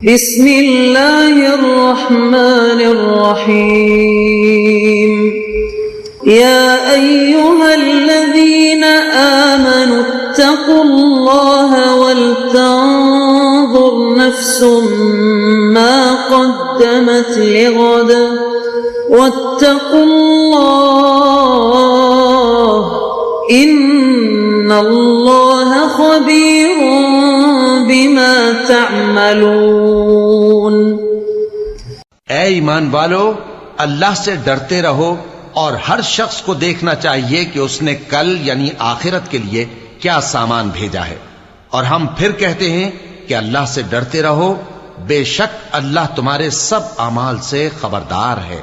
بسم اللہ الرحمن الرحیم یا ایہا الذین آمنوا اتقوا اللہ ولتنظر نفس ما قدمت لغد واتقوا اللہ ان اللہ خبیر بما تعملون۔ اے ایمان والو، اللہ سے ڈرتے رہو اور ہر شخص کو دیکھنا چاہیے کہ اس نے کل یعنی آخرت کے لیے کیا سامان بھیجا ہے، اور ہم پھر کہتے ہیں کہ اللہ سے ڈرتے رہو، بے شک اللہ تمہارے سب اعمال سے خبردار ہے۔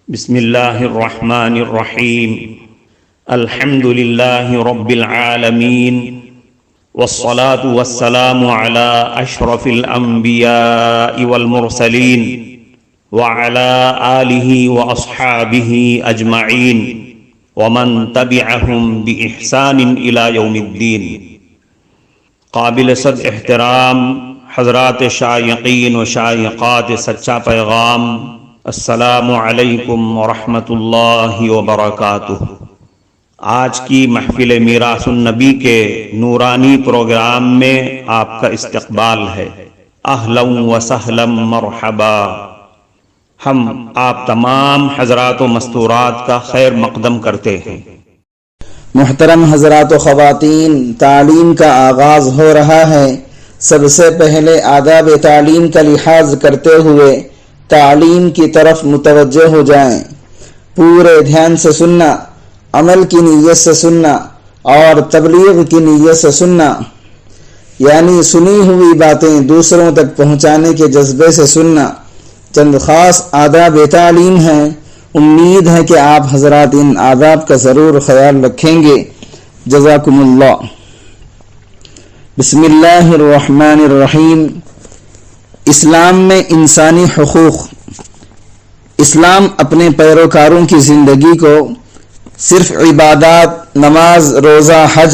بسم اللہ الرحمن الرحیم، الحمد للہ رب العالمین، والصلاة والسلام على اشرف الانبیاء والمرسلین وعلى آلہ واصحابہ اجمعین ومن تبعہم بإحسان الى یوم الدین۔ قابل صد احترام حضرات شائقین و شائقات سچا پیغام، السلام علیکم ورحمۃ اللہ وبرکاتہ۔ آج کی محفل میراث النبی کے نورانی پروگرام میں آپ کا استقبال ہے۔ اہلا و سہلا مرحبا۔ ہم آپ تمام حضرات و مستورات کا خیر مقدم کرتے ہیں۔ محترم حضرات و خواتین، تعلیم کا آغاز ہو رہا ہے۔ سب سے پہلے آداب تعلیم کا لحاظ کرتے ہوئے تعلیم کی طرف متوجہ ہو جائیں۔ پورے دھیان سے سننا، عمل کی نیت سے سننا اور تبلیغ کی نیت سے سننا، یعنی سنی ہوئی باتیں دوسروں تک پہنچانے کے جذبے سے سننا۔ چند خاص آداب تعلیم ہیں، امید ہے کہ آپ حضرات ان آداب کا ضرور خیال رکھیں گے۔ جزاکم اللہ۔ بسم اللہ الرحمن الرحیم۔ اسلام میں انسانی حقوق۔ اسلام اپنے پیروکاروں کی زندگی کو صرف عبادات، نماز، روزہ، حج،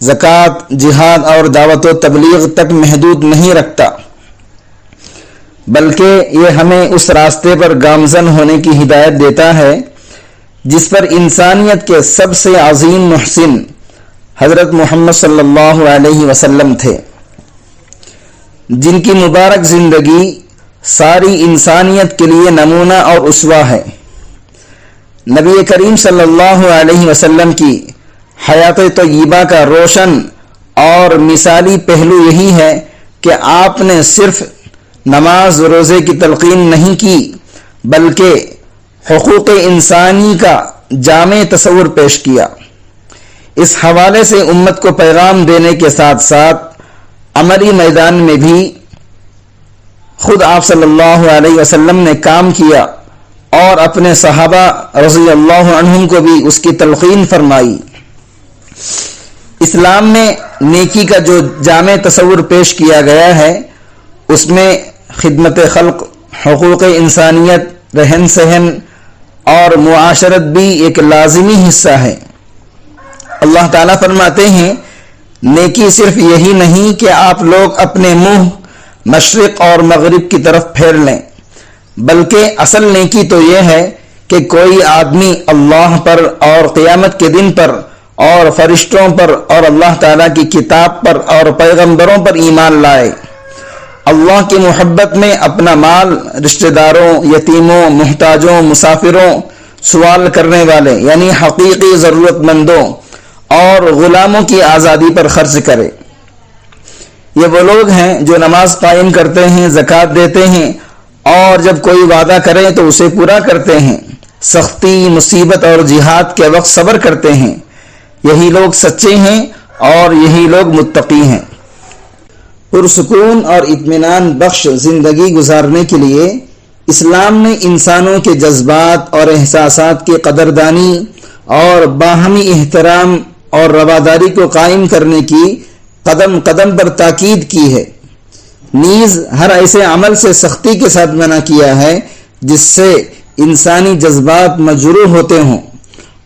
زکوٰۃ، جہاد اور دعوت و تبلیغ تک محدود نہیں رکھتا، بلکہ یہ ہمیں اس راستے پر گامزن ہونے کی ہدایت دیتا ہے جس پر انسانیت کے سب سے عظیم محسن حضرت محمد صلی اللہ علیہ وسلم تھے، جن کی مبارک زندگی ساری انسانیت کے لیے نمونہ اور اسوہ ہے۔ نبی کریم صلی اللہ علیہ وسلم کی حیات طیبہ کا روشن اور مثالی پہلو یہی ہے کہ آپ نے صرف نماز روزے کی تلقین نہیں کی، بلکہ حقوق انسانی کا جامع تصور پیش کیا۔ اس حوالے سے امت کو پیغام دینے کے ساتھ ساتھ عملی میدان میں بھی خود آپ صلی اللہ علیہ وسلم نے کام کیا اور اپنے صحابہ رضی اللہ عنہم کو بھی اس کی تلقین فرمائی۔ اسلام میں نیکی کا جو جامع تصور پیش کیا گیا ہے، اس میں خدمت خلق، حقوق انسانیت، رہن سہن اور معاشرت بھی ایک لازمی حصہ ہے۔ اللہ تعالیٰ فرماتے ہیں، نیکی صرف یہی نہیں کہ آپ لوگ اپنے منہ مشرق اور مغرب کی طرف پھیر لیں، بلکہ اصل نیکی تو یہ ہے کہ کوئی آدمی اللہ پر اور قیامت کے دن پر اور فرشتوں پر اور اللہ تعالیٰ کی کتاب پر اور پیغمبروں پر ایمان لائے، اللہ کی محبت میں اپنا مال رشتہ داروں، یتیموں، محتاجوں، مسافروں، سوال کرنے والے یعنی حقیقی ضرورت مندوں اور غلاموں کی آزادی پر خرچ کرے۔ یہ وہ لوگ ہیں جو نماز قائم کرتے ہیں، زکوٰۃ دیتے ہیں اور جب کوئی وعدہ کریں تو اسے پورا کرتے ہیں، سختی، مصیبت اور جہاد کے وقت صبر کرتے ہیں۔ یہی لوگ سچے ہیں اور یہی لوگ متقی ہیں۔ پرسکون اور اطمینان بخش زندگی گزارنے کے لیے اسلام میں انسانوں کے جذبات اور احساسات کی قدردانی اور باہمی احترام اور رواداری کو قائم کرنے کی قدم قدم پر تاکید کی ہے۔ نیز ہر ایسے عمل سے سختی کے ساتھ منع کیا ہے جس سے انسانی جذبات مجروح ہوتے ہوں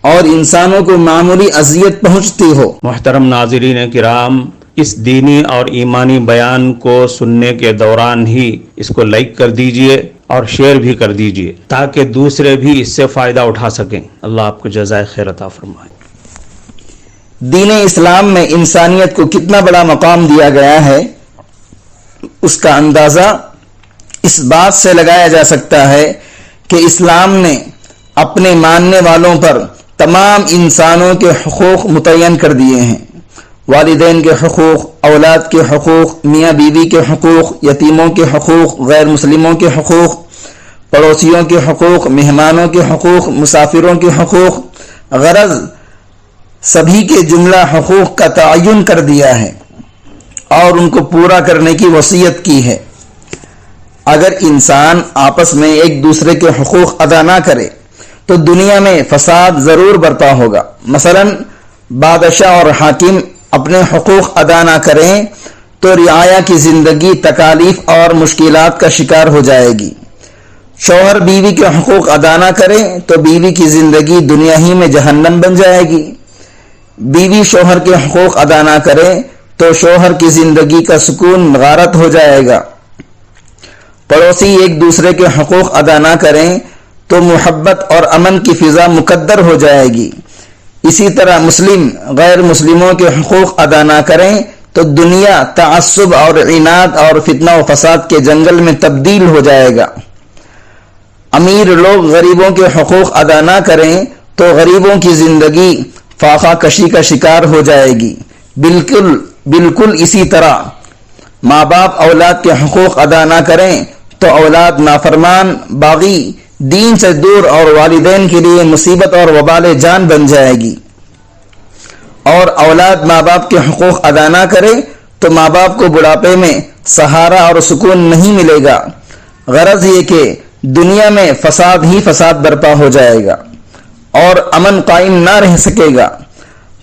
اور انسانوں کو معمولی اذیت پہنچتی ہو۔ محترم ناظرین کرام، اس دینی اور ایمانی بیان کو سننے کے دوران ہی اس کو لائک کر دیجئے اور شیئر بھی کر دیجئے تاکہ دوسرے بھی اس سے فائدہ اٹھا سکیں۔ اللہ آپ کو جزائے خیر عطا فرمائے۔ دین اسلام میں انسانیت کو کتنا بڑا مقام دیا گیا ہے، اس کا اندازہ اس بات سے لگایا جا سکتا ہے کہ اسلام نے اپنے ماننے والوں پر تمام انسانوں کے حقوق متعین کر دیے ہیں۔ والدین کے حقوق، اولاد کے حقوق، میاں بیوی کے حقوق، یتیموں کے حقوق، غیر مسلموں کے حقوق، پڑوسیوں کے حقوق، مہمانوں کے حقوق، مسافروں کے حقوق، غرض سبھی کے جملہ حقوق کا تعین کر دیا ہے اور ان کو پورا کرنے کی وصیت کی ہے۔ اگر انسان آپس میں ایک دوسرے کے حقوق ادا نہ کرے تو دنیا میں فساد ضرور برپا ہوگا۔ مثلا بادشاہ اور حاکم اپنے حقوق ادا نہ کریں تو رعایا کی زندگی تکالیف اور مشکلات کا شکار ہو جائے گی۔ شوہر بیوی کے حقوق ادا نہ کرے تو بیوی کی زندگی دنیا ہی میں جہنم بن جائے گی۔ بیوی شوہر کے حقوق ادا نہ کرے تو شوہر کی زندگی کا سکون غارت ہو جائے گا۔ پڑوسی ایک دوسرے کے حقوق ادا نہ کریں تو محبت اور امن کی فضا مقدر ہو جائے گی۔ اسی طرح مسلم غیر مسلموں کے حقوق ادا نہ کریں تو دنیا تعصب اور عناد اور فتنہ و فساد کے جنگل میں تبدیل ہو جائے گا۔ امیر لوگ غریبوں کے حقوق ادا نہ کریں تو غریبوں کی زندگی فاقہ کشی کا شکار ہو جائے گی۔ بالکل اسی طرح ماں باپ اولاد کے حقوق ادا نہ کریں تو اولاد نافرمان، باغی، دین سے دور اور والدین کے لیے مصیبت اور وبال جان بن جائے گی۔ اور اولاد ماں باپ کے حقوق ادا نہ کرے تو ماں باپ کو بڑھاپے میں سہارا اور سکون نہیں ملے گا۔ غرض یہ کہ دنیا میں فساد ہی فساد برپا ہو جائے گا اور امن قائم نہ رہ سکے گا۔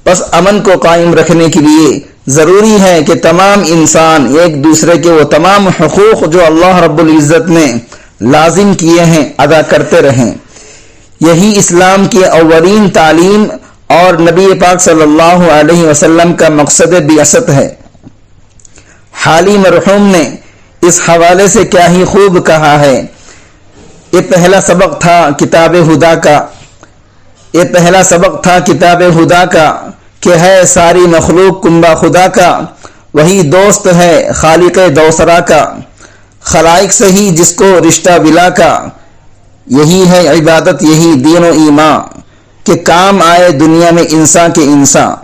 پس امن کو قائم رکھنے کے لیے ضروری ہے کہ تمام انسان ایک دوسرے کے وہ تمام حقوق جو اللہ رب العزت نے لازم کیے ہیں ادا کرتے رہیں۔ یہی اسلام کی اولین تعلیم اور نبی پاک صلی اللہ علیہ وسلم کا مقصد بعثت ہے۔ حالی مرحوم نے اس حوالے سے کیا ہی خوب کہا ہے، یہ پہلا سبق تھا کتاب خدا کا کہ ہے ساری مخلوق کنبہ خدا کا، وہی دوست ہے خالق دوسرا کا، خلائق سے ہی جس کو رشتہ ولا کا، یہی ہے عبادت یہی دین و ایمان کہ کام آئے دنیا میں انسان کے انسان۔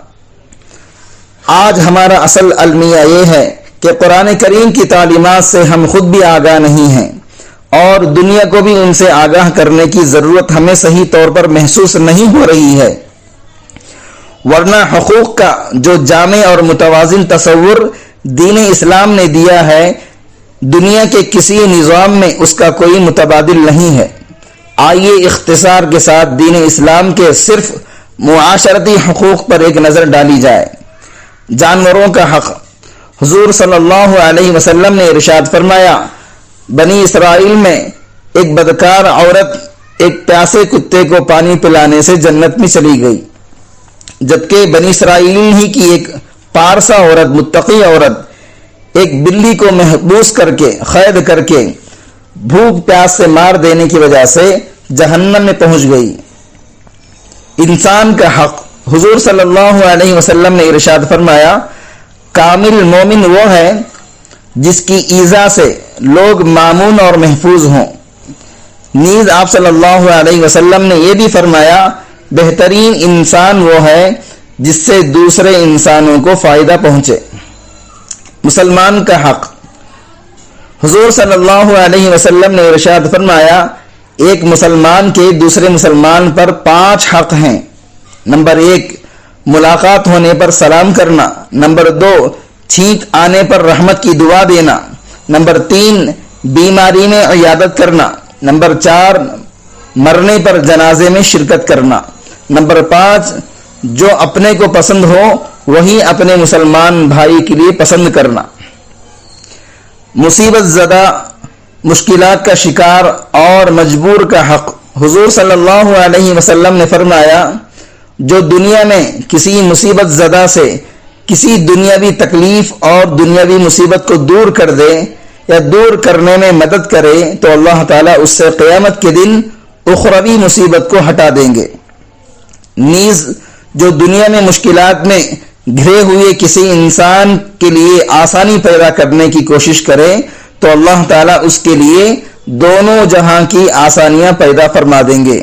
آج ہمارا اصل المیہ یہ ہے کہ قرآن کریم کی تعلیمات سے ہم خود بھی آگاہ نہیں ہیں اور دنیا کو بھی ان سے آگاہ کرنے کی ضرورت ہمیں صحیح طور پر محسوس نہیں ہو رہی ہے، ورنہ حقوق کا جو جامع اور متوازن تصور دین اسلام نے دیا ہے، دنیا کے کسی نظام میں اس کا کوئی متبادل نہیں ہے۔ آئیے اختصار کے ساتھ دین اسلام کے صرف معاشرتی حقوق پر ایک نظر ڈالی جائے۔ جانوروں کا حق، حضور صلی اللہ علیہ وسلم نے ارشاد فرمایا، بنی اسرائیل میں ایک بدکار عورت ایک پیاسے کتے کو پانی پلانے سے جنت میں چلی گئی، جبکہ بنی اسرائیل ہی کی ایک پارسا عورت، متقی عورت، ایک بلی کو محبوس کر کے قید کر کے بھوک پیاس سے مار دینے کی وجہ سے جہنم میں پہنچ گئی۔ انسان کا حق، حضور صلی اللہ علیہ وسلم نے ارشاد فرمایا، کامل مومن وہ ہے جس کی ایذا سے لوگ مامون اور محفوظ ہوں۔ نیز آپ صلی اللہ علیہ وسلم نے یہ بھی فرمایا، بہترین انسان وہ ہے جس سے دوسرے انسانوں کو فائدہ پہنچے۔ مسلمان کا حق، حضور صلی اللہ علیہ وسلم نے ارشاد فرمایا، ایک مسلمان کے دوسرے مسلمان پر 5 حق ہیں۔ نمبر 1، ملاقات ہونے پر سلام کرنا۔ نمبر 2، چھینک آنے پر رحمت کی دعا دینا۔ نمبر 3، بیماری میں عیادت کرنا۔ نمبر 4، مرنے پر جنازے میں شرکت کرنا۔ نمبر 5، جو اپنے کو پسند ہو وہی اپنے مسلمان بھائی کے لیے پسند کرنا۔ مصیبت زدہ، مشکلات کا شکار اور مجبور کا حق، حضور صلی اللہ علیہ وسلم نے فرمایا، جو دنیا میں کسی مصیبت زدہ سے کسی دنیاوی تکلیف اور دنیاوی مصیبت کو دور کر دے یا دور کرنے میں مدد کرے تو اللہ تعالیٰ اس سے قیامت کے دن اخروی مصیبت کو ہٹا دیں گے۔ نیز جو دنیا میں مشکلات میں گھرے ہوئے کسی انسان کے لیے آسانی پیدا کرنے کی کوشش کرے تو اللہ تعالیٰ اس کے لیے دونوں جہاں کی آسانیاں پیدا فرما دیں گے،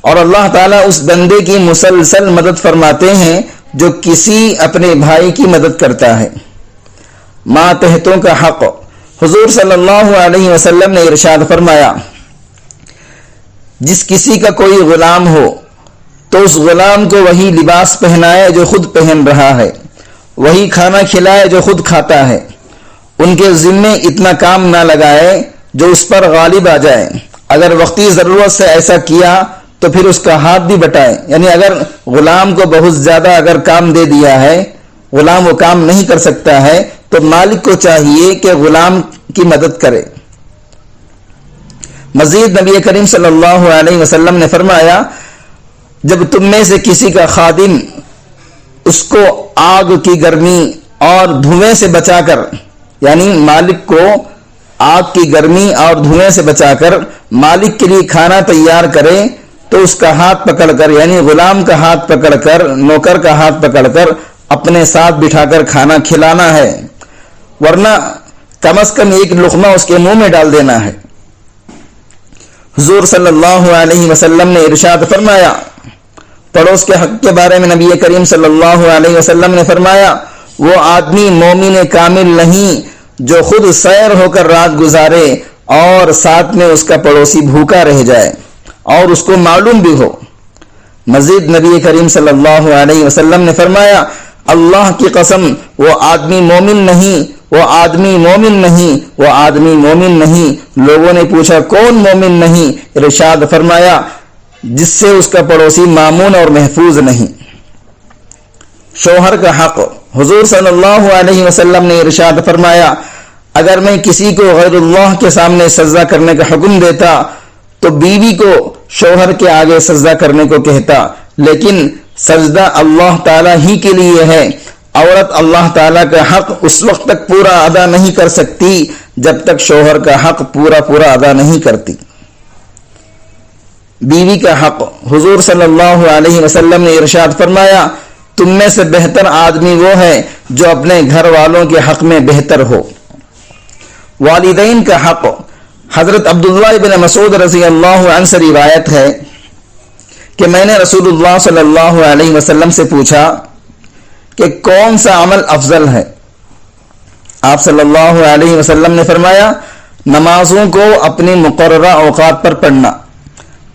اور اللہ تعالیٰ اس بندے کی مسلسل مدد فرماتے ہیں جو کسی اپنے بھائی کی مدد کرتا ہے۔ ماتحتوں کا حق، حضور صلی اللہ علیہ وسلم نے ارشاد فرمایا، جس کسی کا کوئی غلام ہو تو اس غلام کو وہی لباس پہنائے جو خود پہن رہا ہے، وہی کھانا کھلائے جو خود کھاتا ہے، ان کے ذمے اتنا کام نہ لگائے جو اس پر غالب آ جائے، اگر وقتی ضرورت سے ایسا کیا تو پھر اس کا ہاتھ بھی بٹائے، یعنی اگر غلام کو بہت زیادہ اگر کام دے دیا ہے، غلام وہ کام نہیں کر سکتا ہے تو مالک کو چاہیے کہ غلام کی مدد کرے۔ مزید نبی کریم صلی اللہ علیہ وسلم نے فرمایا، جب تم میں سے کسی کا خادم اس کو آگ کی گرمی اور دھوئیں سے بچا کر، یعنی مالک کو آگ کی گرمی اور دھوئیں سے بچا کر مالک کے لیے کھانا تیار کرے تو اس کا ہاتھ پکڑ کر، یعنی غلام کا ہاتھ پکڑ کر، نوکر کا ہاتھ پکڑ کر اپنے ساتھ بٹھا کر کھانا کھلانا ہے، ورنہ کم از کم ایک لقمہ اس کے منہ میں ڈال دینا ہے۔ حضور صلی اللہ علیہ وسلم نے ارشاد فرمایا، پڑوس کے حق کے بارے میں نبی کریم صلی اللہ علیہ وسلم نے فرمایا، وہ آدمی مومن کامل نہیں جو خود سیر ہو کر رات گزارے اور ساتھ میں اس کا پڑوسی بھوکا رہ جائے اور اس کو معلوم بھی ہو۔ مزید نبی کریم صلی اللہ علیہ وسلم نے فرمایا، اللہ کی قسم وہ آدمی مومن نہیں، وہ آدمی مومن نہیں، وہ آدمی مومن نہیں۔ لوگوں نے پوچھا کون مومن نہیں؟ ارشاد فرمایا، جس سے اس کا پڑوسی مامون اور محفوظ نہیں۔ شوہر کا حق، حضور صلی اللہ علیہ وسلم نے ارشاد فرمایا، اگر میں کسی کو غیر اللہ کے سامنے سجدہ کرنے کا حکم دیتا تو بیوی کو شوہر کے آگے سجدہ کرنے کو کہتا، لیکن سجدہ اللہ تعالیٰ ہی کے لیے ہے۔ عورت اللہ تعالیٰ کا حق اس وقت تک پورا ادا نہیں کر سکتی جب تک شوہر کا حق پورا ادا نہیں کرتی۔ بیوی کا حق، حضور صلی اللہ علیہ وسلم نے ارشاد فرمایا، تم میں سے بہتر آدمی وہ ہے جو اپنے گھر والوں کے حق میں بہتر ہو۔ والدین کا حق، حضرت عبداللہ بن مسعود رضی اللہ عنہ سے روایت ہے کہ میں نے رسول اللہ صلی اللہ علیہ وسلم سے پوچھا کہ کون سا عمل افضل ہے؟ آپ صلی اللہ علیہ وسلم نے فرمایا، نمازوں کو اپنی مقررہ اوقات پر پڑھنا۔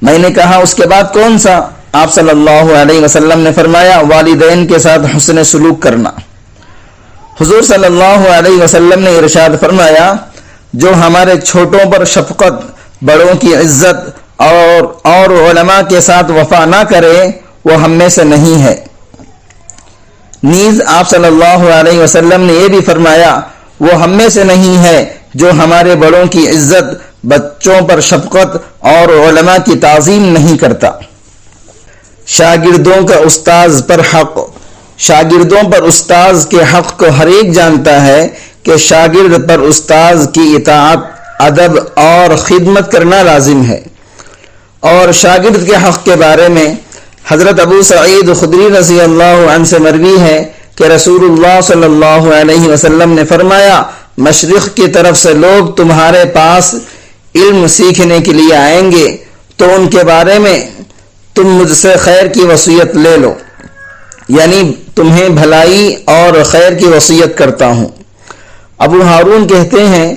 میں نے کہا اس کے بعد کون سا؟ آپ صلی اللہ علیہ وسلم نے فرمایا، والدین کے ساتھ حسن سلوک کرنا۔ حضور صلی اللہ علیہ وسلم نے ارشاد فرمایا، جو ہمارے چھوٹوں پر شفقت، بڑوں کی عزت اور علماء کے ساتھ وفا نہ کرے وہ ہم میں سے نہیں ہے۔ نیز آپ صلی اللہ علیہ وسلم نے یہ بھی فرمایا، وہ ہم میں سے نہیں ہے جو ہمارے بڑوں کی عزت، بچوں پر شفقت اور علماء کی تعظیم نہیں کرتا۔ شاگردوں کا استاذ پر حق، شاگردوں پر استاذ کے حق کو ہر ایک جانتا ہے کہ شاگرد پر استاذ کی اطاعت، ادب اور خدمت کرنا لازم ہے۔ اور شاگرد کے حق کے بارے میں حضرت ابو سعید خدری رضی اللہ عنہ سے مروی ہے کہ رسول اللہ صلی اللہ علیہ وسلم نے فرمایا، مشرق کی طرف سے لوگ تمہارے پاس علم سیکھنے کے لیے آئیں گے تو ان کے بارے میں تم مجھ سے خیر کی وصیت لے لو، یعنی تمہیں بھلائی اور خیر کی وصیت کرتا ہوں۔ ابو ہارون کہتے ہیں،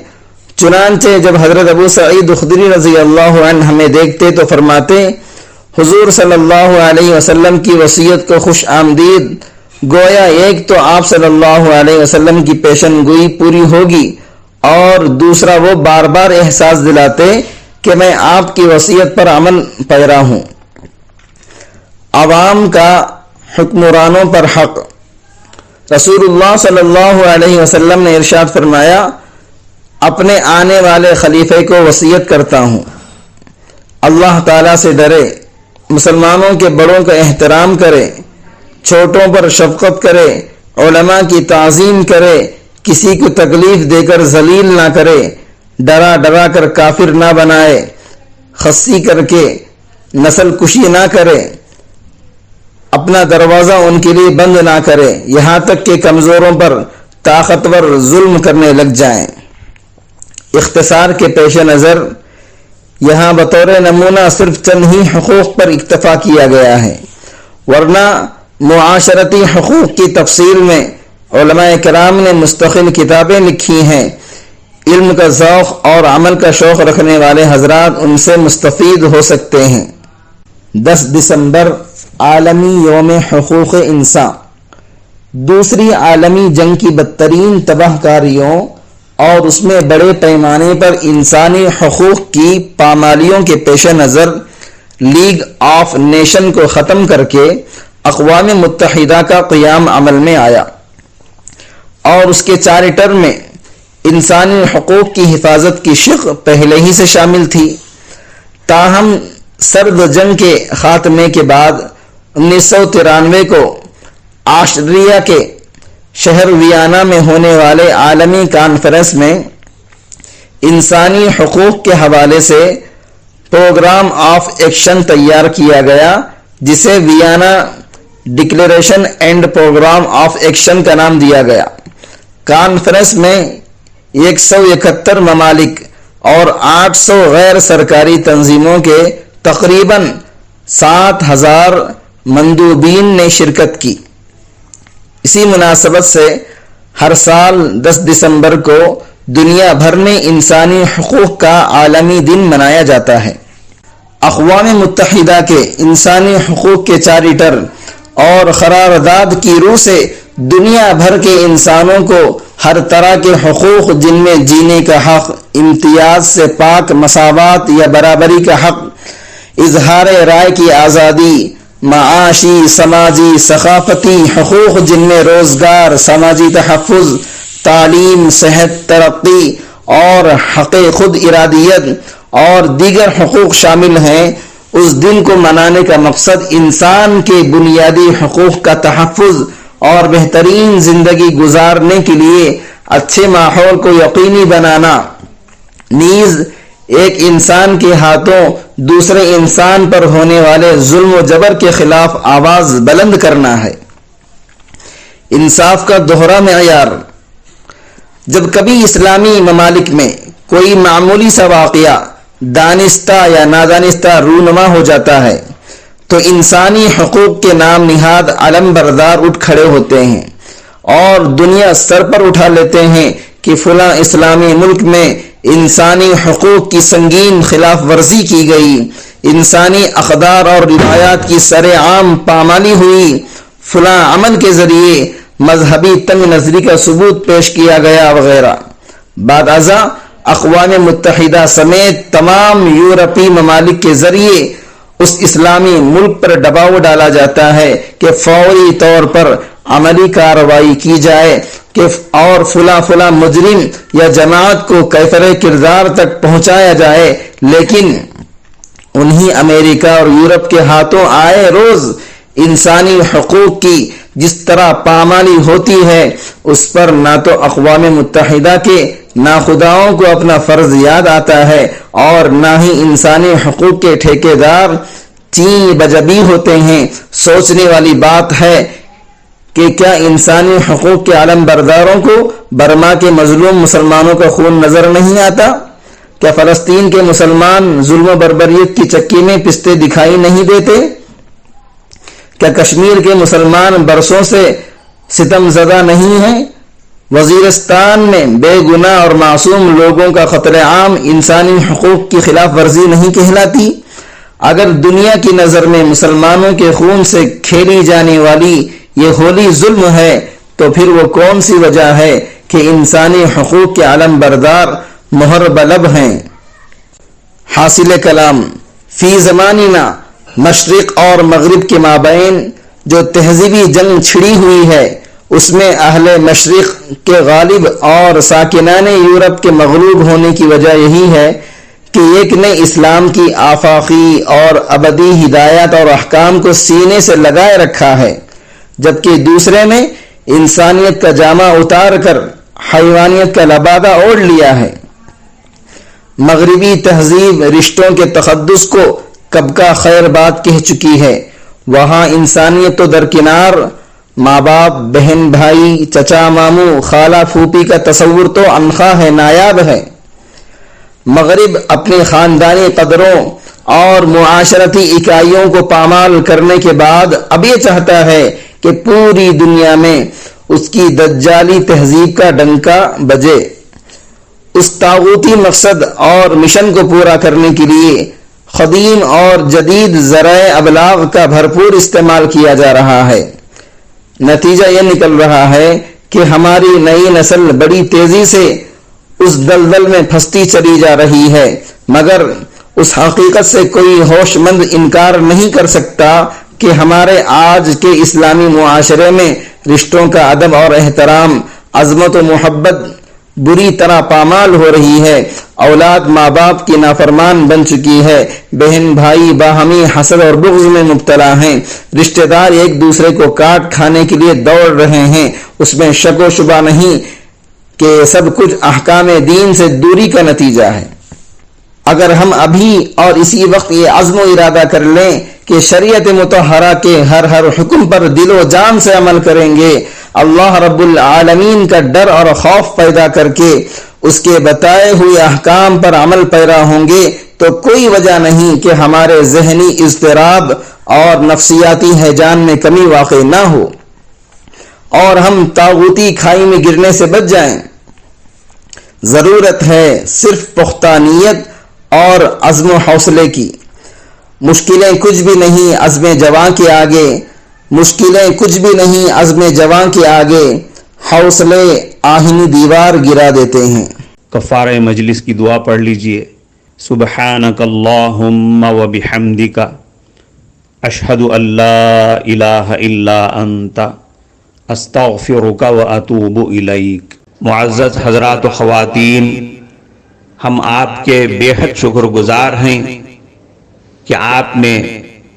چنانچہ جب حضرت ابو سعید خدری رضی اللہ عنہ ہمیں دیکھتے تو فرماتے، حضور صلی اللہ علیہ وسلم کی وصیت کو خوش آمدید، گویا ایک تو آپ صلی اللہ علیہ وسلم کی پیشن گوئی پوری ہوگی اور دوسرا وہ بار بار احساس دلاتے کہ میں آپ کی وصیت پر عمل پیرا ہوں۔ عوام کا حکمرانوں پر حق، رسول اللہ صلی اللہ علیہ وسلم نے ارشاد فرمایا، اپنے آنے والے خلیفے کو وصیت کرتا ہوں، اللہ تعالیٰ سے ڈرے، مسلمانوں کے بڑوں کا احترام کرے، چھوٹوں پر شفقت کرے، علماء کی تعظیم کرے، کسی کو تکلیف دے کر ذلیل نہ کرے، ڈرا ڈرا کر کافر نہ بنائے، خصی کر کے نسل کشی نہ کرے، اپنا دروازہ ان کے لیے بند نہ کرے، یہاں تک کہ کمزوروں پر طاقتور ظلم کرنے لگ جائیں۔ اختصار کے پیش نظر یہاں بطور نمونہ صرف چند ہی حقوق پر اکتفا کیا گیا ہے، ورنہ معاشرتی حقوق کی تفصیل میں علماء کرام نے مستقل کتابیں لکھی ہیں۔ علم کا ذوق اور عمل کا شوق رکھنے والے حضرات ان سے مستفید ہو سکتے ہیں۔ 10 دسمبر عالمی یوم حقوق انسان۔ دوسری عالمی جنگ کی بدترین تباہ کاریوں اور اس میں بڑے پیمانے پر انسانی حقوق کی پامالیوں کے پیش نظر لیگ آف نیشن کو ختم کر کے اقوام متحدہ کا قیام عمل میں آیا، اور اس کے چارٹر میں انسانی حقوق کی حفاظت کی شق پہلے ہی سے شامل تھی۔ تاہم سرد جنگ کے خاتمے کے بعد 1993 کو آسٹریا کے شہر ویانا میں ہونے والے عالمی کانفرنس میں انسانی حقوق کے حوالے سے پروگرام آف ایکشن تیار کیا گیا، جسے Vienna declaration and programme of action کا نام دیا گیا۔ کانفرنس میں 171 ممالک اور 800 غیر سرکاری تنظیموں کے تقریباً 7000 مندوبین نے شرکت کی۔ اسی مناسبت سے ہر سال 10 دسمبر کو دنیا بھر میں انسانی حقوق کا عالمی دن منایا جاتا ہے۔ اقوام متحدہ کے انسانی حقوق کے چارٹر اور قرارداد کی روح سے دنیا بھر کے انسانوں کو ہر طرح کے حقوق، جن میں جینے کا حق، امتیاز سے پاک مساوات یا برابری کا حق، اظہار رائے کی آزادی، معاشی، سماجی، ثقافتی حقوق جن میں روزگار، سماجی تحفظ، تعلیم، صحت، ترقی اور حق خود ارادیت اور دیگر حقوق شامل ہیں، اس دن کو منانے کا مقصد انسان کے بنیادی حقوق کا تحفظ اور بہترین زندگی گزارنے کے لیے اچھے ماحول کو یقینی بنانا، نیز ایک انسان کے ہاتھوں دوسرے انسان پر ہونے والے ظلم و جبر کے خلاف آواز بلند کرنا ہے۔ انصاف کا دوہرا معیار۔ جب کبھی اسلامی ممالک میں کوئی معمولی سا واقعہ دانستہ یا نادانستہ رونما ہو جاتا ہے تو انسانی حقوق کے نام نہاد علم بردار اٹھ کھڑے ہوتے ہیں اور دنیا سر پر اٹھا لیتے ہیں کہ فلاں اسلامی ملک میں انسانی حقوق کی سنگین خلاف ورزی کی گئی، انسانی اقدار اور روایات کی سر عام پامالی ہوئی، فلاں عمل کے ذریعے مذہبی تنگ نظری کا ثبوت پیش کیا گیا وغیرہ۔ بعد ازاں اقوام متحدہ سمیت تمام یورپی ممالک کے ذریعے اس اسلامی ملک پر دباؤ ڈالا جاتا ہے کہ فوری طور پر عملی کارروائی کی جائے کہ اور فلاں مجرم یا جماعت کو کیفر کردار تک پہنچایا جائے، لیکن انہی امریکہ اور یورپ کے ہاتھوں آئے روز انسانی حقوق کی جس طرح پامالی ہوتی ہے، اس پر نہ تو اقوام متحدہ کے ناخداؤں کو اپنا فرض یاد آتا ہے اور نہ ہی انسانی حقوق کے ٹھیکیدار چین بجبی ہوتے ہیں۔ سوچنے والی بات ہے کہ کیا انسانی حقوق کے علم برداروں کو برما کے مظلوم مسلمانوں کا خون نظر نہیں آتا؟ کیا فلسطین کے مسلمان ظلم و بربریت کی چکی میں پستے دکھائی نہیں دیتے؟ کیا کشمیر کے مسلمان برسوں سے ستم زدہ نہیں ہیں؟ وزیرستان میں بے گناہ اور معصوم لوگوں کا قتل عام انسانی حقوق کی خلاف ورزی نہیں کہلاتی؟ اگر دنیا کی نظر میں مسلمانوں کے خون سے کھیلی جانے والی یہ ہولی ظلم ہے تو پھر وہ کون سی وجہ ہے کہ انسانی حقوق کے علم بردار مہر بلب ہیں؟ حاصل کلام، فی زماننا مشرق اور مغرب کے مابین جو تہذیبی جنگ چھڑی ہوئی ہے، اس میں اہل مشرق کے غالب اور ساکنان یورپ کے مغلوب ہونے کی وجہ یہی ہے کہ ایک نے اسلام کی آفاقی اور ابدی ہدایات اور احکام کو سینے سے لگائے رکھا ہے، جبکہ دوسرے نے انسانیت کا جامہ اتار کر حیوانیت کا لبادہ اوڑھ لیا ہے۔ مغربی تہذیب رشتوں کے تقدس کو کب کا خیر بات کہہ چکی ہے۔ وہاں انسانیت تو درکنار، ماں باپ، بہن بھائی، چچا ماموں، خالہ پھوپھی کا تصور تو عنخواہ ہے، نایاب ہے۔ مغرب اپنی خاندانی قدروں اور معاشرتی اکائیوں کو پامال کرنے کے بعد اب یہ چاہتا ہے کہ پوری دنیا میں اس کی دجالی تہذیب کا ڈنکا بجے۔ اس طاغوتی مقصد اور مشن کو پورا کرنے کے لیے قدیم اور جدید ذرائع ابلاغ کا بھرپور استعمال کیا جا رہا ہے۔ نتیجہ یہ نکل رہا ہے کہ ہماری نئی نسل بڑی تیزی سے اس دلدل میں پھنستی چلی جا رہی ہے، مگر اس حقیقت سے کوئی ہوش مند انکار نہیں کر سکتا کہ ہمارے آج کے اسلامی معاشرے میں رشتوں کا ادب اور احترام، عظمت و محبت بری طرح پامال ہو رہی ہے۔ اولاد ماں باپ کی نافرمان بن چکی ہے، بہن بھائی باہمی حسد اور بغض میں مبتلا ہیں، رشتہ دار ایک دوسرے کو کاٹ کھانے کے لیے دوڑ رہے ہیں۔ اس میں شک و شبہ نہیں کہ سب کچھ احکام دین سے دوری کا نتیجہ ہے۔ اگر ہم ابھی اور اسی وقت یہ عزم و ارادہ کر لیں کہ شریعت مطہرہ کے ہر حکم پر دل و جان سے عمل کریں گے، اللہ رب العالمین کا ڈر اور خوف پیدا کر کے اس کے بتائے ہوئے احکام پر عمل پیرا ہوں گے، تو کوئی وجہ نہیں کہ ہمارے ذہنی اضطراب اور نفسیاتی ہیجان میں کمی واقع نہ ہو اور ہم طاغوتی کھائی میں گرنے سے بچ جائیں۔ ضرورت ہے صرف پختہ نیت اور عزم و حوصلے کی۔ مشکلیں کچھ بھی نہیں عزم جواں کے آگے، مشکلیں کچھ بھی نہیں عزم جواں کے آگے، حوصلے آہنی دیوار گرا دیتے ہیں۔ کفارہ مجلس کی دعا پڑھ لیجئے۔ سبحانک اللہم و بحمدک، اشہد ان لا الہ الا انت، استغفرک و اتوب الیک۔ معزز حضرات و خواتین، ہم آپ کے بے حد شکر گزار ہیں کہ آپ نے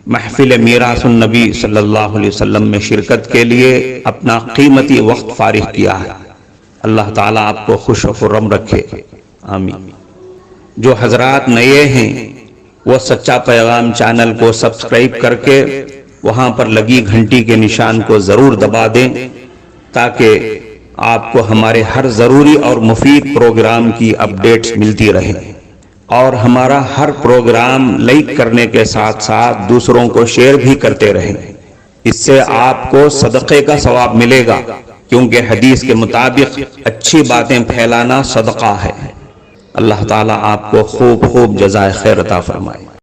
محفل میراث النبی صلی اللہ علیہ وسلم میں شرکت کے لیے اپنا قیمتی وقت فارغ کیا ہے۔ اللہ تعالیٰ آپ کو خوش و خرم رکھے، آمین۔ جو حضرات نئے ہیں وہ سچا پیغام چینل کو سبسکرائب کر کے وہاں پر لگی گھنٹی کے نشان کو ضرور دبا دیں تاکہ آپ کو ہمارے ہر ضروری اور مفید پروگرام کی اپڈیٹس ملتی رہیں، اور ہمارا ہر پروگرام لائک کرنے کے ساتھ ساتھ دوسروں کو شیئر بھی کرتے رہیں۔ اس سے آپ کو صدقے کا ثواب ملے گا، کیونکہ حدیث کے مطابق اچھی باتیں پھیلانا صدقہ ہے۔ اللہ تعالیٰ آپ کو خوب جزائے خیر عطا فرمائے۔